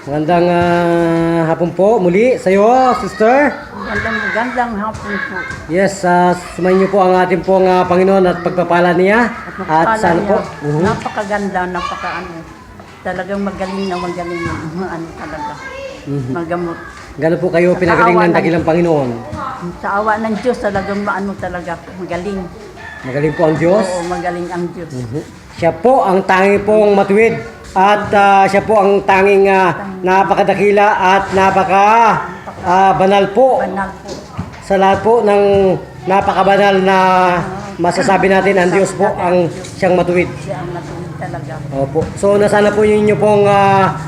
Magandang hapon po muli sa iyo, sister. Magandang hapon po. Yes, sumayin niyo po ang ating pong Panginoon at pagpapala niya. At sana po. Napakaganda, talagang magaling na magaling talaga. Magamot. Gano'n po kayo pinagaling ng dakilang Panginoon? Sa awa ng Diyos, talagang talaga, magaling. Magaling po ang Diyos? Oo, magaling ang Diyos. Siya po ang tanging pong matuwid. At siya po ang tanging napakadakila at banal po. Banal po. Sa lahat po ng napakabanal na masasabi natin, ang Diyos po ang siyang matuwid. Siya ang matuwid talaga. Opo. So nasana po yung inyo pong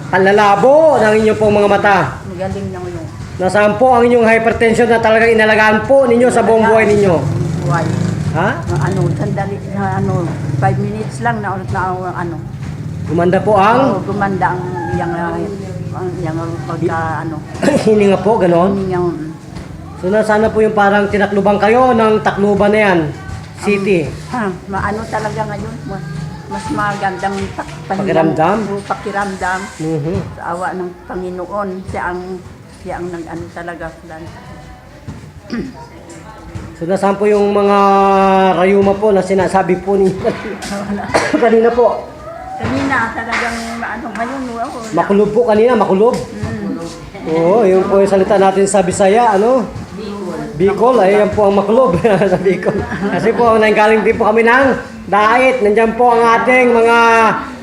panlalabo ng inyong pong mga mata? Magaling na yun. Nasaan po ang inyong hypertension na talagang inalagaan po ninyo sa buong buhay ninyo? Buhay. Ha? Sandali, 5 minutes lang na Gumanda po ang? Oo, gumanda ang pagka Hininga po, ganon? Yung, So nasana po yung parang tinaklubang kayo ng Tacloban na yan, city? talaga ngayon, mas magandang Pakiramdam? Pakiramdam. Mhm. Sa awa ng Panginoon, siya ang talaga. So nasaan po yung mga rayuma po na sinasabi po ninyo kanina po? Kanina talagang ngayon Makulob po kanina, makulob. Oo, yun po yung salita natin sa Bisaya, Bicol, ay yan po ang makulob sa Bicol. Kasi po, nanggaling din po kami ng diet. Nandiyan po ang ating mga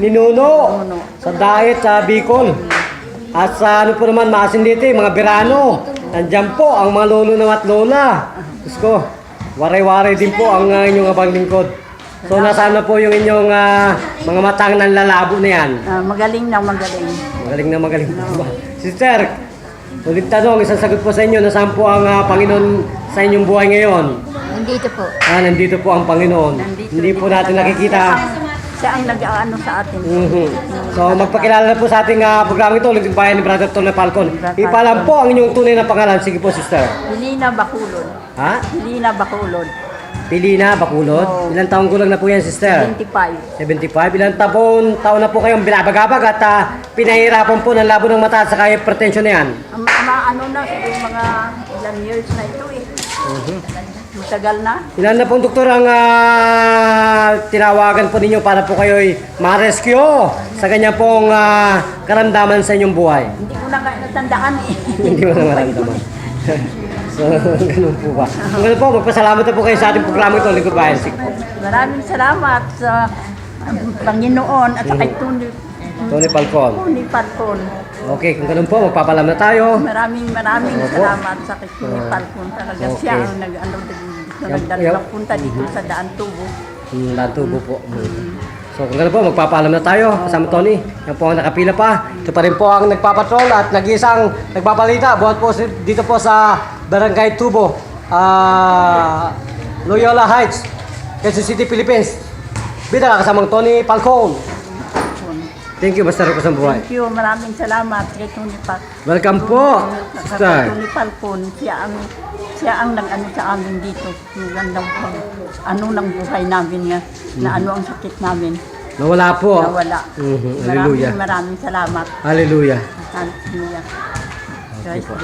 ninuno sa diet sa Bicol. At sa po naman, maasin dito, mga Birano. Nandiyan po ang mga lolo at lola. Diyos ko, waray-waray din po ang inyong abang lingkod. So nasaan na po yung inyong mga matang nanlalabo na yan? Magaling na magaling. Magaling na magaling po ba? Sister, ulit tanong, isang sagot po sa inyo, nasaan po ang Panginoon sa inyong buhay ngayon? Nandito po. Nandito po ang Panginoon. Hindi po natin nakikita. Siya ang sa atin. So magpakilala na po sa ating programa ito, Lingkod Bayan ni Brother Tony Falcon. Ipalam po ang inyong tunay na pangalan. Sige po, sister. Pilina Bacolod. Ha? Pilina Bacolod. Pilina Bacolod. Oo. Ilang taong gulang na po yan, sister? 75. 75. Ilang taon na po kayong binabagabag at pinahirapan po ng labo ng mata at saka hypertension na yan? Siguro mga ilang years na ito Matagal na. Ilan na pong doktor ang tinawagan po ninyo para po kayo'y ma-rescue sa ganyan pong karamdaman sa inyong buhay? Hindi ko na natandaan Hindi mo na maramdaman. So, ganun po ba? Ganun po, magpasalamat na po kayo sa ating programa ito, Lingkod Bayan. Maraming salamat sa Panginoon at kay Tony Falcon. Okay, kung ganun po, magpapalam na tayo. Maraming salamat sa kay Tony Falcon. Talaga siya ang nagpunta dito sa Daan Tubo. Daan Tubo po. So kung gano'n po, magpapaalam na tayo kasama Tony. Yan po ang nakapila pa. Ito pa rin po ang nagpapatrol at nag-iisang nagpapalita. Buhat po dito po sa Barangay Tubo, Loyola Heights, Quezon City, Philippines. Bida kasamang Tony Falcon. Thank you, Master Rocco Sambuhay. Thank you, maraming salamat kay Tony Falcon. Welcome po, sister. Tony Falcon, siya ang nag-ano sa amin dito. Yung gandang ng buhay namin nga, na ang sakit namin. Nawala po. Nawala. Hallelujah. Maraming salamat. Hallelujah. Hallelujah. Okay po.